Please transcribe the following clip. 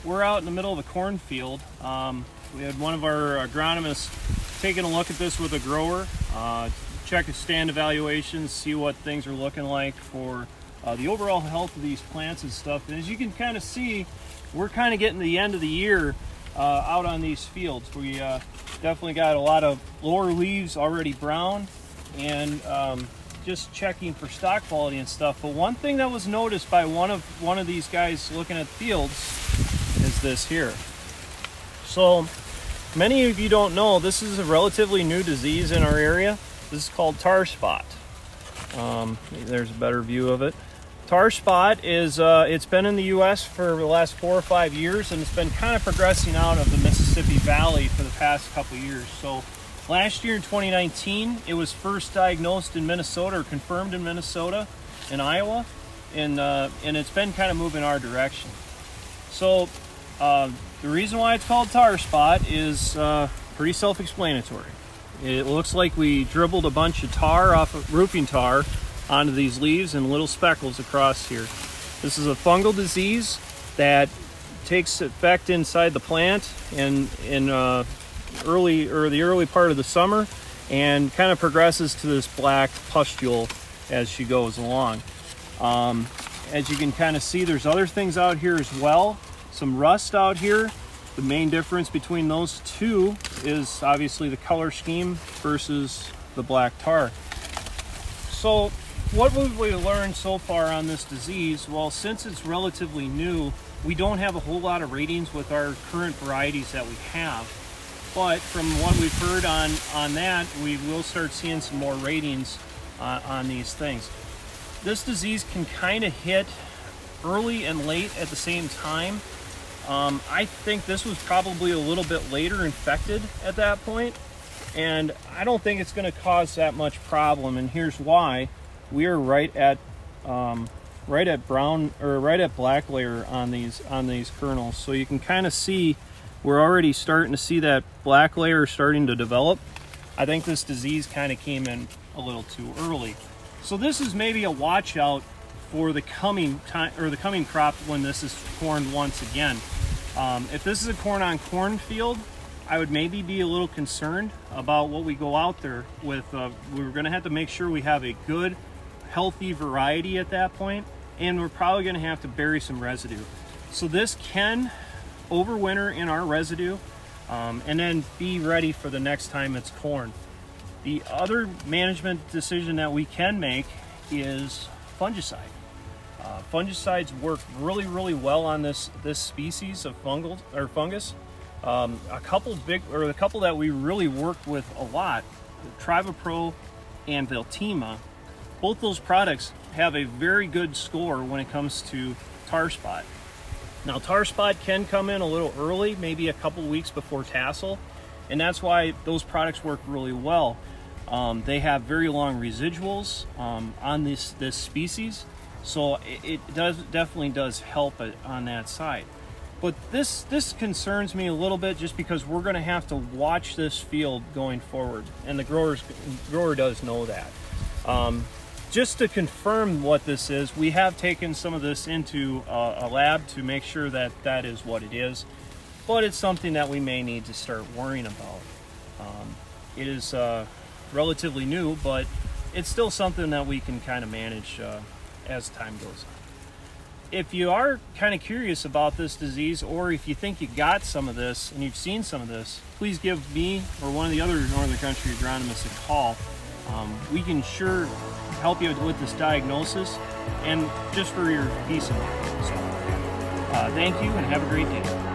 we're out in the middle of a cornfield. We had one of our agronomists taking a look at this with a grower, check his stand evaluations, see what things are looking like for the overall health of these plants and stuff. And as you can kind of see, we're kind of getting to the end of the year out on these fields. We definitely got a lot of lower leaves already brown, and just checking for stock quality and stuff. But one thing that was noticed by one of these guys looking at fields is this here. So many of you don't know, this is a relatively new disease in our area. This is called tar spot. There's a better view of it. Tar spot is it's been in the US for the last 4 or 5 years, and it's been kind of progressing out of the Mississippi Valley for the past couple years. So last year in 2019, it was first diagnosed in Minnesota, or confirmed in Minnesota, in Iowa, and it's been kind of moving our direction. So the reason why it's called tar spot is pretty self-explanatory. It looks like we dribbled a bunch of tar off of roofing tar onto these leaves and little speckles across here. This is a fungal disease that takes effect inside the plant in the early part of the summer, and kind of progresses to this black pustule as she goes along. As you can kind of see, there's other things out here as well. Some rust out here. The main difference between those two is obviously the color scheme versus the black tar. So what have we learned so far on this disease? Well, since it's relatively new, we don't have a whole lot of ratings with our current varieties that we have. But from what we've heard on that, we will start seeing some more ratings on these things. This disease can kind of hit early and late at the same time. I think this was probably a little bit later infected at that point, and I don't think it's going to cause that much problem. And here's why: we are right at brown, or right at black layer on these kernels. So you can kind of see we're already starting to see that black layer starting to develop. I think this disease kind of came in a little too early. So this is maybe a watch out for the coming time, or the coming crop, when this is corned once again. If this is a corn on corn field, I would maybe be a little concerned about what we go out there with. We're going to have to make sure we have a good, healthy variety at that point, and we're probably going to have to bury some residue. So this can overwinter in our residue, and then be ready for the next time it's corn. The other management decision that we can make is fungicide. Fungicides work really, really well on this species of fungus. A couple that we really work with a lot, Trivapro and Veltima, both those products have a very good score when it comes to tar spot. Now, tar spot can come in a little early, maybe a couple weeks before tassel, and that's why those products work really well. They have very long residuals on this species, so it definitely does help it on that side. But this concerns me a little bit, just because we're going to have to watch this field going forward, and the grower does know that. Just to confirm what this is, we have taken some of this into a lab to make sure that that is what it is, but it's something that we may need to start worrying about. It is relatively new, but it's still something that we can kind of manage as time goes on. If you are kind of curious about this disease, or if you think you got some of this and you've seen some of this, please give me or one of the other Northern Country agronomists a call. We can sure help you with this diagnosis, and just for your peace of mind. So, thank you, and have a great day.